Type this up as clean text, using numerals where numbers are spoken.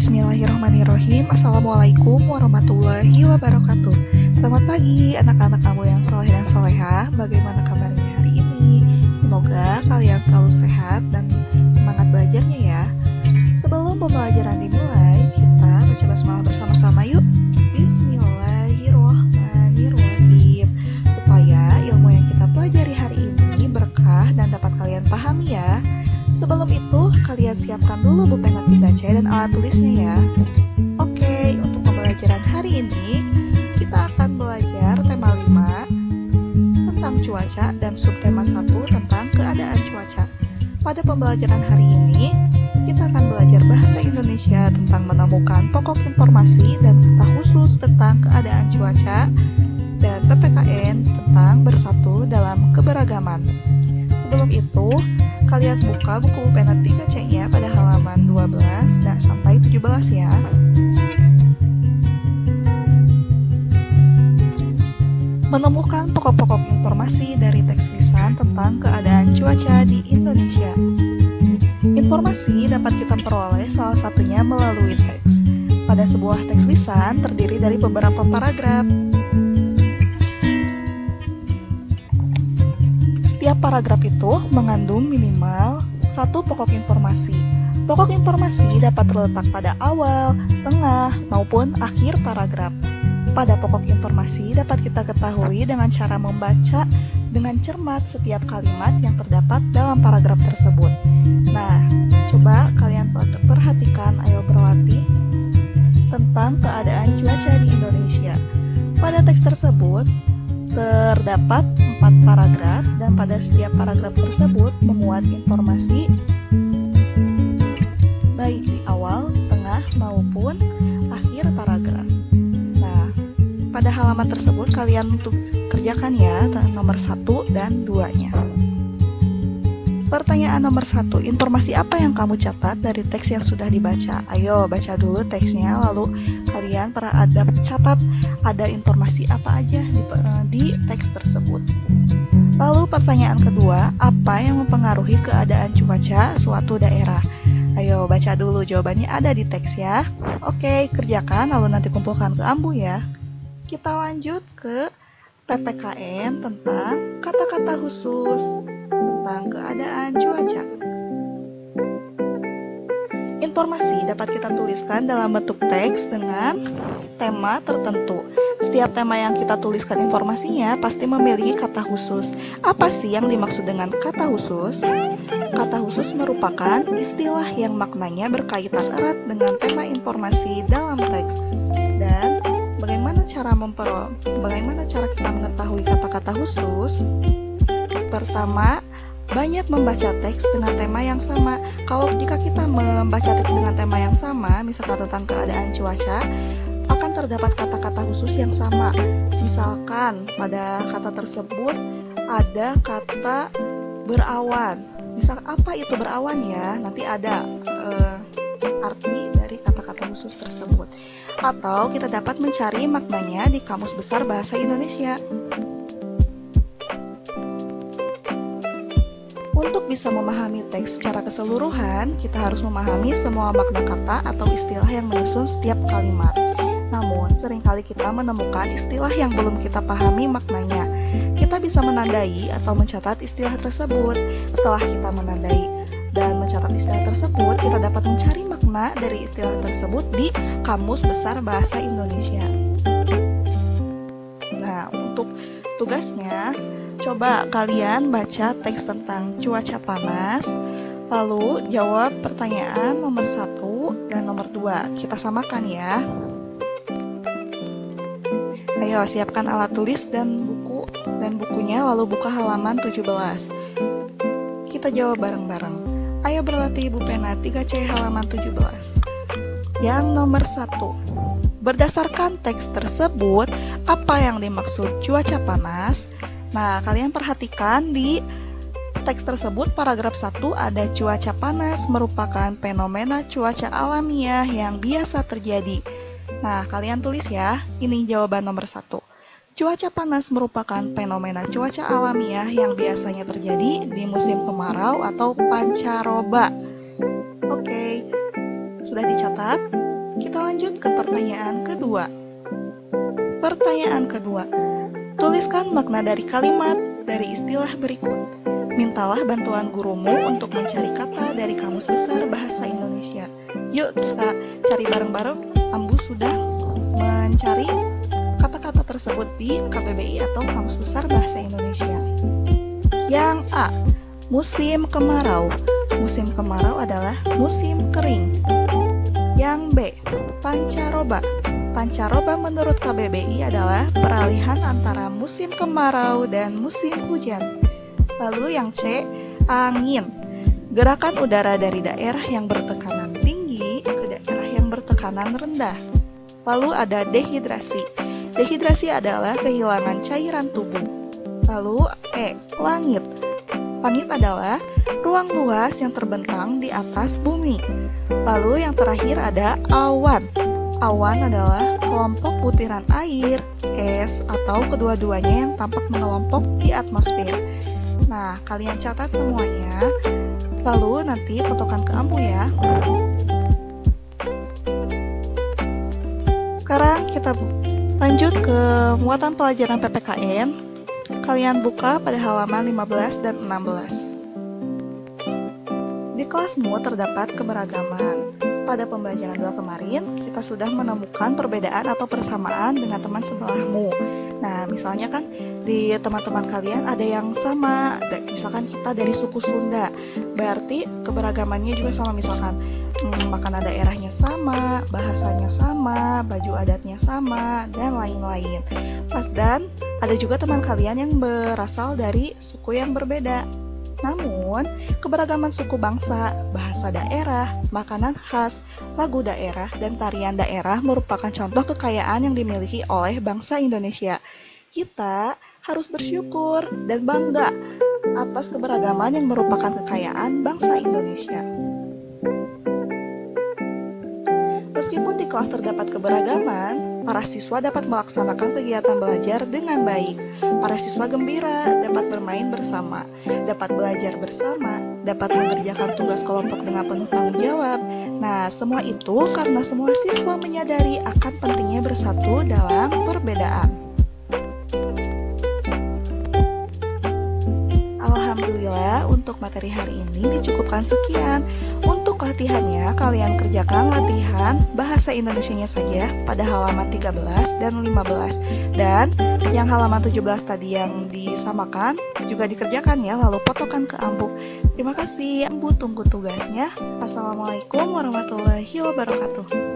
Bismillahirrahmanirrahim. Assalamualaikum warahmatullahi wabarakatuh. Selamat pagi anak-anak kamu yang soleh dan solehah. Bagaimana kabarnya hari ini? Semoga kalian selalu sehat dan semangat belajarnya ya. Sebelum pembelajaran dimulai, kita baca basmalah bersama-sama yuk. Bismillahirrahmanirrahim. Supaya ilmu yang kita pelajari hari ini berkah dan dapat kalian pahami ya. Sebelum itu, kalian siapkan dulu bupen 3C dan alat tulisnya ya. Oke, untuk pembelajaran hari ini, kita akan belajar tema 5 tentang cuaca dan subtema 1 tentang keadaan cuaca. Pada pembelajaran hari ini, kita akan belajar bahasa Indonesia tentang menemukan pokok informasi dan kata khusus tentang keadaan cuaca, dan PPKN tentang bersatu dalam keberagaman. Sebelum itu, kalian buka buku pena 3C-nya pada halaman 12 dan sampai 17 ya. Menemukan pokok-pokok informasi dari teks lisan tentang keadaan cuaca di Indonesia. Informasi dapat kita peroleh salah satunya melalui teks. Pada sebuah teks lisan terdiri dari beberapa paragraf. Setiap paragraf itu mengandung minimal satu pokok informasi. Pokok informasi dapat terletak pada awal, tengah, maupun akhir paragraf. Pada pokok informasi dapat kita ketahui dengan cara membaca dengan cermat setiap kalimat yang terdapat dalam paragraf tersebut. Nah, coba kalian perhatikan, ayo berlatih tentang keadaan cuaca di Indonesia. Pada teks tersebut terdapat 4 paragraf dan pada setiap paragraf tersebut memuat informasi baik di awal, tengah, maupun akhir paragraf. Nah, pada halaman tersebut kalian untuk kerjakan ya nomor 1 dan 2-nya. Pertanyaan nomor 1, informasi apa yang kamu catat dari teks yang sudah dibaca? Ayo baca dulu teksnya, lalu kalian catat ada informasi apa aja di teks tersebut. Lalu pertanyaan kedua, apa yang mempengaruhi keadaan cuaca suatu daerah? Ayo baca dulu, jawabannya ada di teks ya. Oke, kerjakan lalu nanti kumpulkan ke Ambu ya. Kita lanjut ke PPKN tentang kata-kata khusus tentang keadaan cuaca. Informasi dapat kita tuliskan dalam bentuk teks dengan tema tertentu. Setiap tema yang kita tuliskan informasinya pasti memiliki kata khusus. Apa sih yang dimaksud dengan kata khusus? Kata khusus merupakan istilah yang maknanya berkaitan erat dengan tema informasi dalam teks. Dan bagaimana cara kita mengetahui kata-kata khusus? Pertama, banyak membaca teks dengan tema yang sama. Kalau jika kita membaca teks dengan tema yang sama, misalkan tentang keadaan cuaca, akan terdapat kata-kata khusus yang sama. Misalkan pada kata tersebut ada kata berawan. Misal apa itu berawan ya? Nanti ada arti dari kata-kata khusus tersebut. Atau kita dapat mencari maknanya di Kamus Besar Bahasa Indonesia. Untuk bisa memahami teks secara keseluruhan, kita harus memahami semua makna kata atau istilah yang menyusun setiap kalimat. Namun, seringkali kita menemukan istilah yang belum kita pahami maknanya. Kita bisa menandai atau mencatat istilah tersebut. Setelah kita menandai dan mencatat istilah tersebut, kita dapat mencari makna dari istilah tersebut di Kamus Besar Bahasa Indonesia. Nah, untuk tugasnya, coba kalian baca teks tentang cuaca panas, lalu jawab pertanyaan nomor 1 dan nomor 2. Kita samakan ya. Ayo siapkan alat tulis dan bukunya, lalu buka halaman 17. Kita jawab bareng-bareng. Ayo berlatih Bu Pena 3C halaman 17. Yang nomor 1. Berdasarkan teks tersebut, apa yang dimaksud cuaca panas? Nah, kalian perhatikan di teks tersebut paragraf 1 ada cuaca panas merupakan fenomena cuaca alamiah yang biasa terjadi. Nah, kalian tulis ya, ini jawaban nomor 1. Cuaca panas merupakan fenomena cuaca alamiah yang biasanya terjadi di musim kemarau atau pancaroba. Oke, sudah dicatat? Kita lanjut ke pertanyaan kedua. Pertanyaan kedua, tuliskan makna dari kalimat dari istilah berikut. Mintalah bantuan gurumu untuk mencari kata dari Kamus Besar Bahasa Indonesia. Yuk kita cari bareng-bareng. Ambu sudah mencari kata-kata tersebut di KBBI atau Kamus Besar Bahasa Indonesia. Yang A, musim kemarau. Musim kemarau adalah musim kering. Yang B, pancaroba. Pancaroba menurut KBBI adalah peralihan antara musim kemarau dan musim hujan. Lalu yang C, angin. Gerakan udara dari daerah yang bertekanan tinggi ke daerah yang bertekanan rendah. Lalu ada dehidrasi. Dehidrasi adalah kehilangan cairan tubuh. Lalu E, langit. Langit adalah ruang luas yang terbentang di atas bumi. Lalu yang terakhir ada awan. Awan adalah kelompok butiran air, es, atau kedua-duanya yang tampak mengelompok di atmosfer. Nah, kalian catat semuanya, lalu nanti fotokan ke Ambu ya. Sekarang kita lanjut ke muatan pelajaran PPKN. Kalian buka pada halaman 15 dan 16. Di kelasmu terdapat keberagaman. Pada pembelajaran 2 kemarin, kita sudah menemukan perbedaan atau persamaan dengan teman sebelahmu. Nah, misalnya kan di teman-teman kalian ada yang sama, misalkan kita dari suku Sunda, berarti keberagamannya juga sama, misalkan makanan daerahnya sama, bahasanya sama, baju adatnya sama, dan lain-lain. Dan ada juga teman kalian yang berasal dari suku yang berbeda. Namun, keberagaman suku bangsa, bahasa daerah, makanan khas, lagu daerah, dan tarian daerah merupakan contoh kekayaan yang dimiliki oleh bangsa Indonesia. Kita harus bersyukur dan bangga atas keberagaman yang merupakan kekayaan bangsa Indonesia. Meskipun di kelas terdapat keberagaman, para siswa dapat melaksanakan kegiatan belajar dengan baik. Para siswa gembira dapat bermain bersama, dapat belajar bersama, dapat mengerjakan tugas kelompok dengan penuh tanggung jawab. Nah, semua itu karena semua siswa menyadari akan pentingnya bersatu dalam perbedaan. Alhamdulillah, untuk materi hari ini dicukupkan sekian. Untuk latihannya, kalian kerjakan latihan bahasa Indonesianya saja pada halaman 13 dan 15. Dan yang halaman 17 tadi yang disamakan juga dikerjakan ya, lalu fotokan ke Ambu. Terima kasih, Ambu tunggu tugasnya. Assalamualaikum warahmatullahi wabarakatuh.